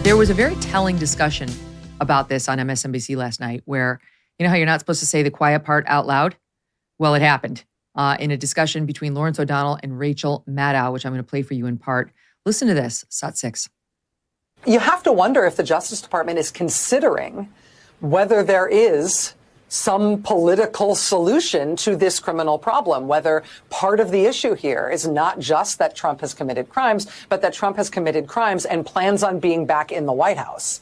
There was a very telling discussion about this on MSNBC last night where, you know how you're not supposed to say the quiet part out loud? Well, it happened in a discussion between Lawrence O'Donnell and Rachel Maddow, which I'm going to play for you in part. Listen to this, SOT 6. You have to wonder if the Justice Department is considering whether there is some political solution to this criminal problem, whether part of the issue here is not just that Trump has committed crimes, but that Trump has committed crimes and plans on being back in the White House.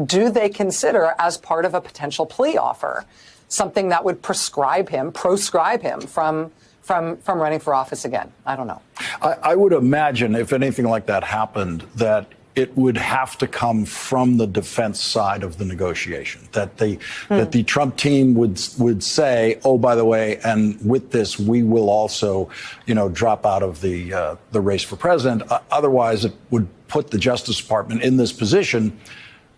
Do they consider, as part of a potential plea offer, something that would proscribe him from running for office again? I don't know. I would imagine if anything like that happened, that it would have to come from the defense side of the negotiation, that the Trump team would say, oh, by the way, and with this, we will also, drop out of the race for president. Otherwise, it would put the Justice Department in this position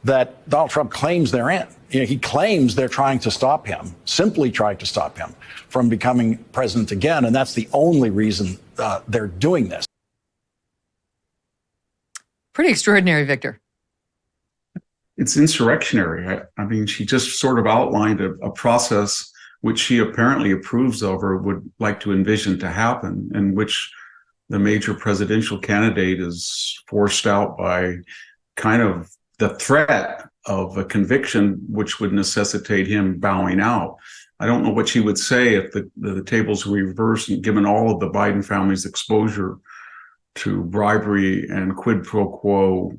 that Donald Trump claims they're in. He claims they're trying to stop him, simply trying to stop him from becoming president again. And that's the only reason they're doing this. Pretty extraordinary, Victor. It's insurrectionary. I mean, she just sort of outlined a process which she apparently approves of or would like to envision to happen, in which the major presidential candidate is forced out by kind of the threat of a conviction, which would necessitate him bowing out. I don't know what she would say if the tables were reversed and given all of the Biden family's exposure to bribery and quid pro quo,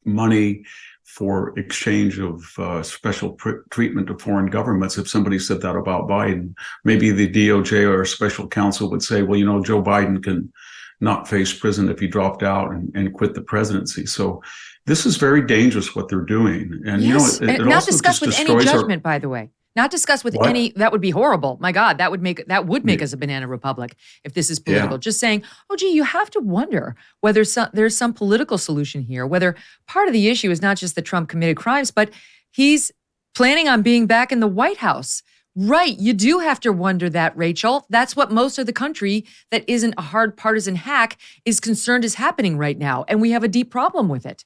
money for exchange of special treatment to foreign governments. If somebody said that about Biden, maybe the DOJ or special counsel would say, well, Joe Biden can not face prison if he dropped out and quit the presidency. So this is very dangerous what they're doing. And, yes. it not also discussed just with any destroys judgment, by the way. Not discussed with any, that would be horrible. My God, that would make us a banana republic if this is political. Yeah. Just saying, oh, gee, you have to wonder whether there's some political solution here, whether part of the issue is not just that Trump committed crimes, but he's planning on being back in the White House. Right. You do have to wonder that, Rachel. That's what most of the country that isn't a hard partisan hack is concerned is happening right now. And we have a deep problem with it.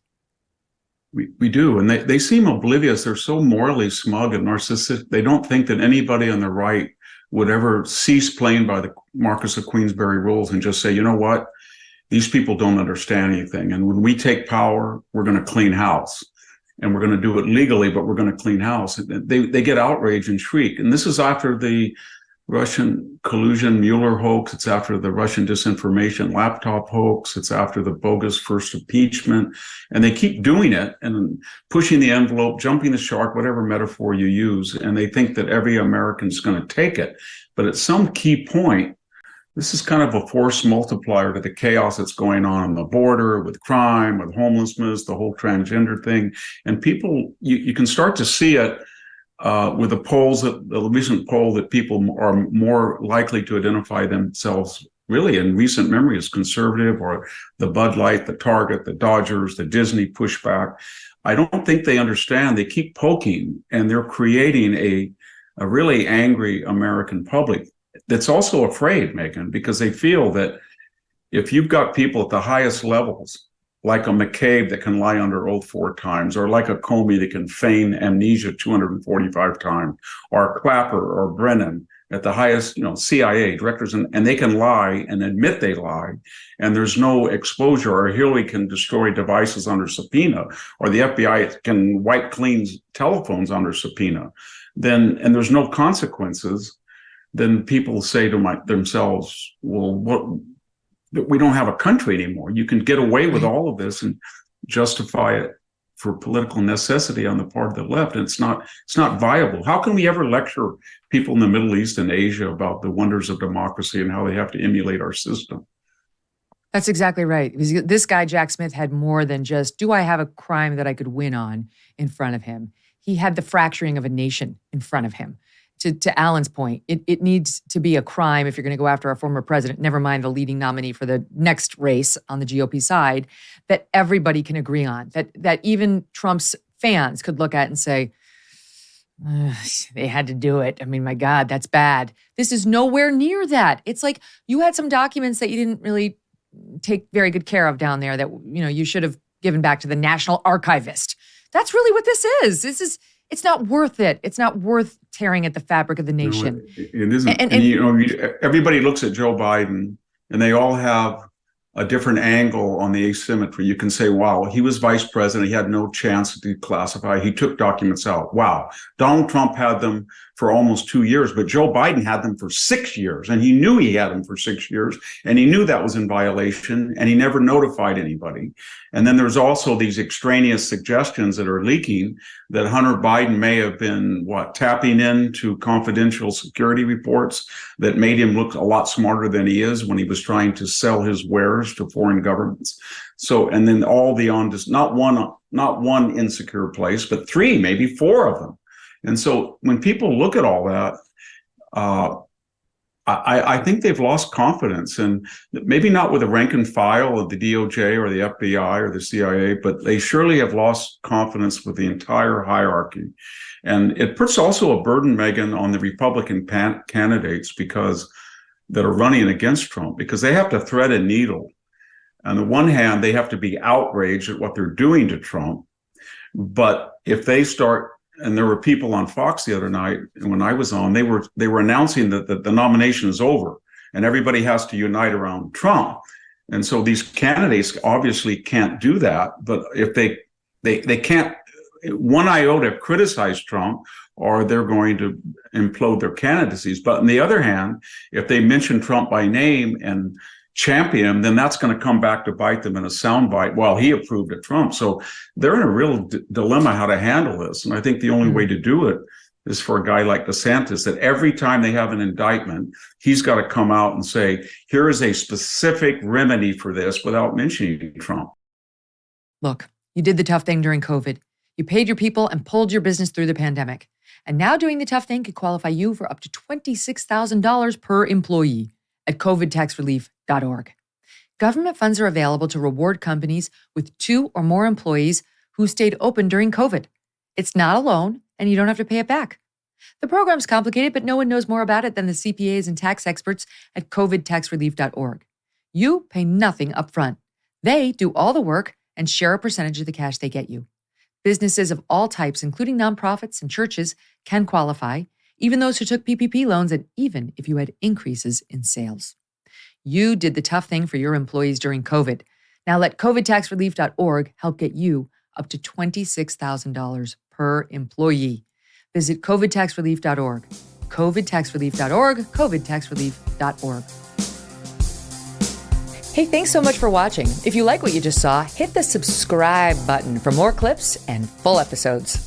We do. And they seem oblivious. They're so morally smug and narcissistic. They don't think that anybody on the right would ever cease playing by the Marcus of Queensberry rules and just say, you know what? These people don't understand anything. And when we take power, we're going to clean house. And we're going to do it legally, but we're going to clean house. They get outraged and shriek. And this is after the Russian collusion Mueller hoax. It's after the Russian disinformation laptop hoax. It's after the bogus first impeachment. And they keep doing it and pushing the envelope, jumping the shark, whatever metaphor you use. And they think that every American's going to take it. But at some key point, this is kind of a force multiplier to the chaos that's going on the border with crime, with homelessness, the whole transgender thing. And people, you can start to see it with the recent poll that people are more likely to identify themselves really in recent memory as conservative, or the Bud Light, the Target, the Dodgers, the Disney pushback. I don't think they understand. They keep poking, and they're creating a really angry American public that's also afraid, Megyn, because they feel that if you've got people at the highest levels, like a McCabe that can lie under oath 4 times, or like a Comey that can feign amnesia 245 times, or Clapper or Brennan at the highest, CIA directors, and they can lie and admit they lie, and there's no exposure, or Hillary can destroy devices under subpoena, or the FBI can wipe clean telephones under subpoena, and there's no consequences, then people say to themselves, well, what? We don't have a country anymore. You can get away with all of this and justify it for political necessity on the part of the left. And it's not viable. How can we ever lecture people in the Middle East and Asia about the wonders of democracy and how they have to emulate our system? That's exactly right. This guy, Jack Smith, had more than just, do I have a crime that I could win on in front of him? He had the fracturing of a nation in front of him. To Alan's point, it needs to be a crime if you're going to go after our former president, never mind the leading nominee for the next race on the GOP side, that everybody can agree on, that even Trump's fans could look at and say, they had to do it. I mean, my God, that's bad. This is nowhere near that. It's like you had some documents that you didn't really take very good care of down there that, you should have given back to the National Archivist. That's really what this is. It's not worth it. It's not worth tearing at the fabric of the nation. No, it isn't. And everybody looks at Joe Biden and they all have a different angle on the asymmetry. You can say, wow, he was vice president. He had no chance to declassify. He took documents out. Wow. Donald Trump had them for almost 2 years, but Joe Biden had them for 6 years. And he knew he had them for 6 years. And he knew that was in violation. And he never notified anybody. And then there's also these extraneous suggestions that are leaking that Hunter Biden may have been, tapping into confidential security reports that made him look a lot smarter than he is when he was trying to sell his wares to foreign governments. So, and then all the not one insecure place, but 3, maybe 4 of them. And so when people look at all that, I think they've lost confidence, and maybe not with the rank and file of the DOJ or the FBI or the CIA, but they surely have lost confidence with the entire hierarchy. And it puts also a burden, Megyn, on the Republican candidates that are running against Trump, because they have to thread a needle. On the one hand, they have to be outraged at what they're doing to Trump. But if they start, and there were people on Fox the other night, and when I was on, they were announcing that the nomination is over and everybody has to unite around Trump. And so these candidates obviously can't do that. But if they can't one iota criticize Trump, or they're going to implode their candidacies. But on the other hand, if they mention Trump by name and champion him, then that's going to come back to bite them in a soundbite. Well, he approved of Trump. So they're in a real dilemma how to handle this. And I think the only way to do it is for a guy like DeSantis, that every time they have an indictment, he's got to come out and say, here is a specific remedy for this without mentioning Trump. Look, you did the tough thing during COVID. You paid your people and pulled your business through the pandemic. And now doing the tough thing could qualify you for up to $26,000 per employee at covidtaxrelief.org. Government funds are available to reward companies with 2 or more employees who stayed open during COVID. It's not a loan, and you don't have to pay it back. The program's complicated, but no one knows more about it than the CPAs and tax experts at covidtaxrelief.org. You pay nothing up front. They do all the work and share a percentage of the cash they get you. Businesses of all types, including nonprofits and churches, can qualify, even those who took PPP loans, and even if you had increases in sales. You did the tough thing for your employees during COVID. Now let covidtaxrelief.org help get you up to $26,000 per employee. Visit covidtaxrelief.org. covidtaxrelief.org, covidtaxrelief.org. Hey, thanks so much for watching. If you like what you just saw, hit the subscribe button for more clips and full episodes.